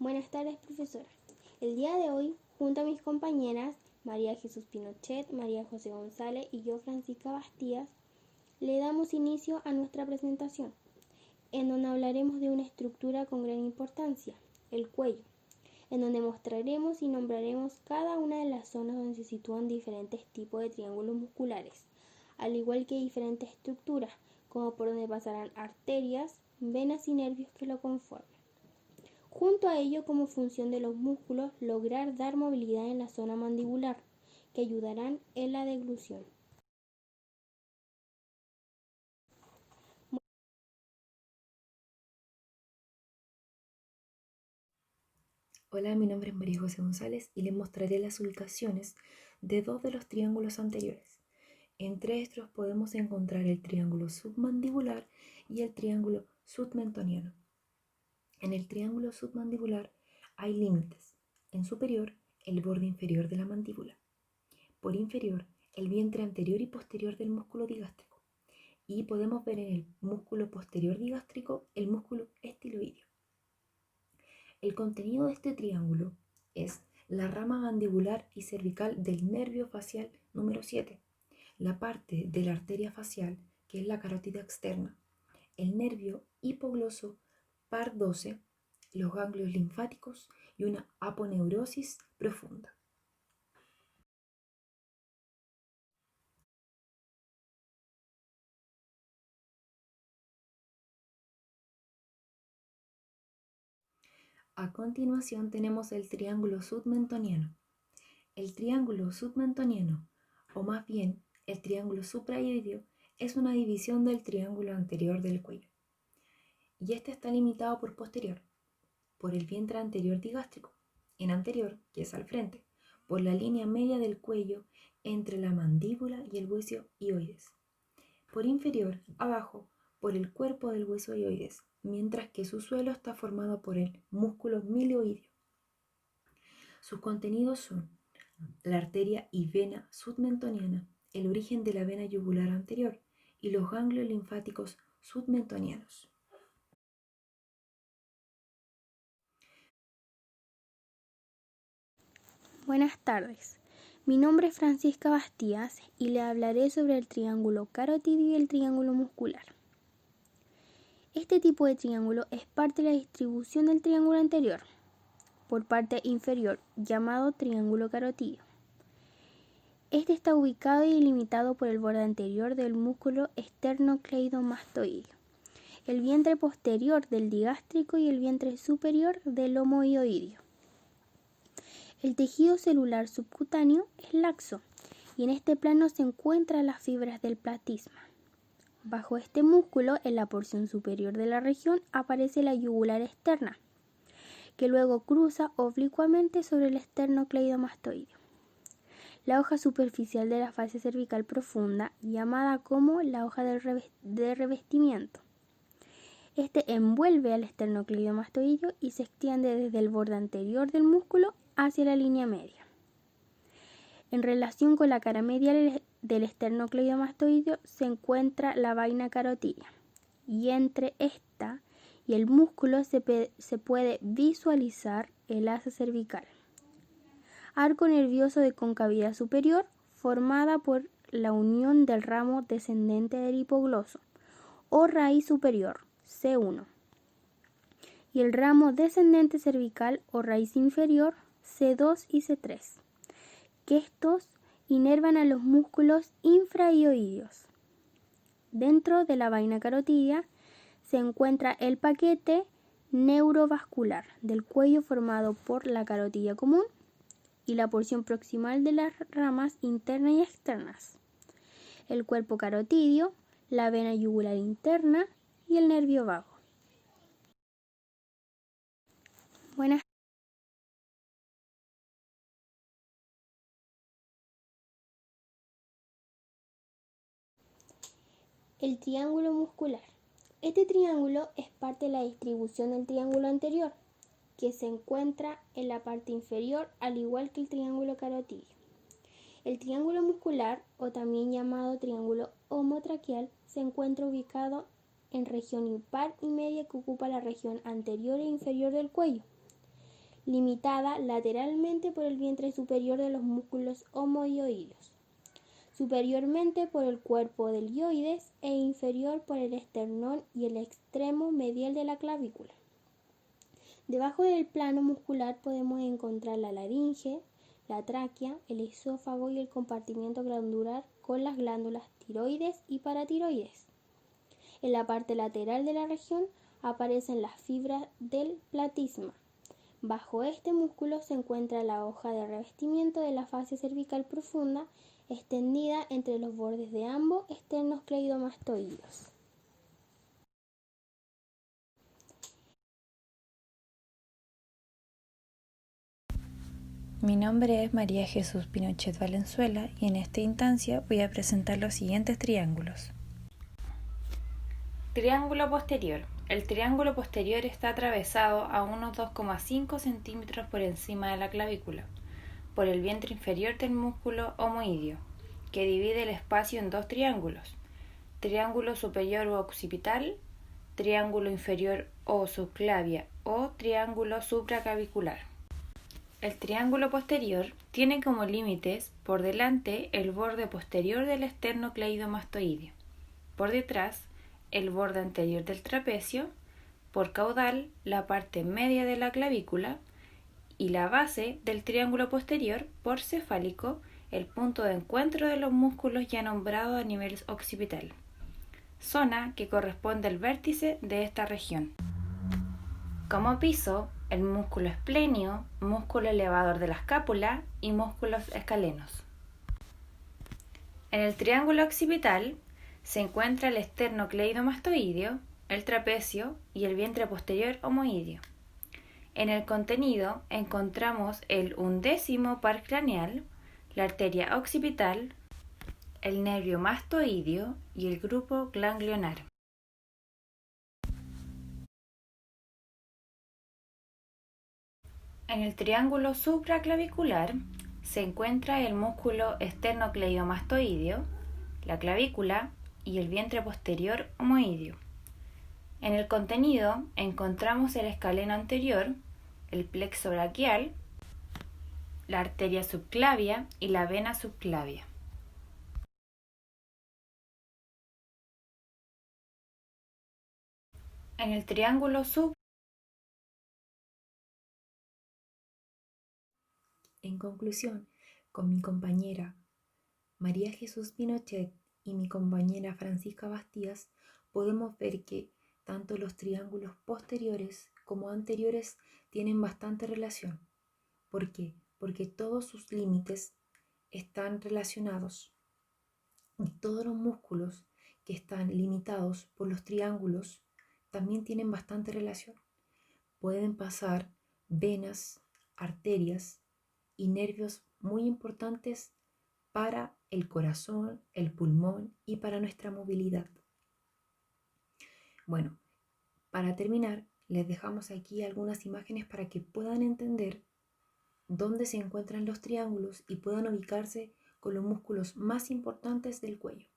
Buenas tardes, profesora. El día de hoy, junto a mis compañeras María Jesús Pinochet, María José González y yo, Francisca Bastías, le damos inicio a nuestra presentación, en donde hablaremos de una estructura con gran importancia, el cuello, en donde mostraremos y nombraremos cada una de las zonas donde se sitúan diferentes tipos de triángulos musculares, al igual que diferentes estructuras, como por donde pasarán arterias, venas y nervios que lo conforman. Junto a ello, como función de los músculos, lograr dar movilidad en la zona mandibular, que ayudarán en la deglución. Hola, mi nombre es María José González y les mostraré las ubicaciones de dos de los triángulos anteriores. Entre estos podemos encontrar el triángulo submandibular y el triángulo submentoniano. En el triángulo submandibular hay límites. En superior, el borde inferior de la mandíbula. Por inferior, el vientre anterior y posterior del músculo digástrico. Y podemos ver en el músculo posterior digástrico el músculo estiloideo. El contenido de este triángulo es la rama mandibular y cervical del nervio facial número 7, la parte de la arteria facial, que es la carótida externa, el nervio hipogloso par 12, los ganglios linfáticos y una aponeurosis profunda. A continuación tenemos el triángulo submentoniano. El triángulo submentoniano, o más bien el triángulo suprayoideo, es una división del triángulo anterior del cuello. Y este está limitado por posterior, por el vientre anterior digástrico, en anterior, que es al frente, por la línea media del cuello entre la mandíbula y el hueso hioides. Por inferior, abajo, por el cuerpo del hueso hioides, mientras que su suelo está formado por el músculo milioideo. Sus contenidos son la arteria y vena submentoniana, el origen de la vena yugular anterior y los ganglios linfáticos submentonianos. Buenas tardes. Mi nombre es Francisca Bastías y le hablaré sobre el triángulo carotidio y el triángulo muscular. Este tipo de triángulo es parte de la distribución del triángulo anterior, por parte inferior, llamado triángulo carotidio. Este está ubicado y delimitado por el borde anterior del músculo esternocleidomastoideo, el vientre posterior del digástrico y el vientre superior del homohioideo. El tejido celular subcutáneo es laxo y en este plano se encuentran las fibras del platisma. Bajo este músculo, en la porción superior de la región, aparece la yugular externa, que luego cruza oblicuamente sobre el esternocleidomastoideo. La hoja superficial de la fascia cervical profunda, llamada como la hoja de revestimiento. Este envuelve al esternocleidomastoideo y se extiende desde el borde anterior del músculo hacia la línea media. En relación con la cara medial del esternocleidomastoideo se encuentra la vaina carotidia, y entre esta y el músculo se puede visualizar el asa cervical, arco nervioso de concavidad superior formada por la unión del ramo descendente del hipogloso o raíz superior, C1, y el ramo descendente cervical o raíz inferior, C2 y C3, que estos inervan a los músculos infrahioideos. Dentro de la vaina carotidia se encuentra el paquete neurovascular del cuello formado por la carotidia común y la porción proximal de las ramas internas y externas, el cuerpo carotidio, la vena yugular interna y el nervio vago. Buenas. El triángulo muscular. Este triángulo es parte de la distribución del triángulo anterior, que se encuentra en la parte inferior al igual que el triángulo carotidio. El triángulo muscular, o también llamado triángulo homotraqueal, se encuentra ubicado en región impar y media que ocupa la región anterior e inferior del cuello. limitada lateralmente por el vientre superior de los músculos homohioideos, superiormente por el cuerpo del hioides e inferior por el esternón y el extremo medial de la clavícula. Debajo del plano muscular podemos encontrar la laringe, la tráquea, el esófago y el compartimiento glandular con las glándulas tiroides y paratiroides. En la parte lateral de la región aparecen las fibras del platisma. Bajo este músculo se encuentra la hoja de revestimiento de la fascia cervical profunda, extendida entre los bordes de ambos externos cleidomastoideos. Mi nombre es María Jesús Pinochet Valenzuela y en esta instancia voy a presentar los siguientes triángulos. Triángulo posterior. El triángulo posterior está atravesado a unos 2,5 centímetros por encima de la clavícula, por el vientre inferior del músculo homoideo, que divide el espacio en dos triángulos: triángulo superior o occipital, triángulo inferior o subclavia o triángulo supraclavicular. El triángulo posterior tiene como límites por delante el borde posterior del esternocleidomastoideo, por detrás el borde anterior del trapecio, por caudal la parte media de la clavícula y la base del triángulo posterior por cefálico, el punto de encuentro de los músculos ya nombrados a nivel occipital, zona que corresponde al vértice de esta región. Como piso, el músculo esplenio, músculo elevador de la escápula y músculos escalenos. En el triángulo occipital se encuentra el esternocleidomastoideo, el trapecio y el vientre posterior homoideo. En el contenido encontramos el 11º par craneal, la arteria occipital, el nervio mastoideo y el grupo ganglionar. En el triángulo supraclavicular se encuentra el músculo esternocleidomastoideo, la clavícula y el vientre posterior homoideo. En el contenido encontramos el escaleno anterior, el plexo braquial, la arteria subclavia y la vena subclavia. En el triángulo En conclusión, con mi compañera María Jesús Pinochet y mi compañera Francisca Bastías, podemos ver que tanto los triángulos posteriores como anteriores tienen bastante relación. ¿Por qué? Porque todos sus límites están relacionados y todos los músculos que están limitados por los triángulos también tienen bastante relación. Pueden pasar venas, arterias y nervios muy importantes para el corazón, el pulmón y para nuestra movilidad. Bueno, para terminar, les dejamos aquí algunas imágenes para que puedan entender dónde se encuentran los triángulos y puedan ubicarse con los músculos más importantes del cuello.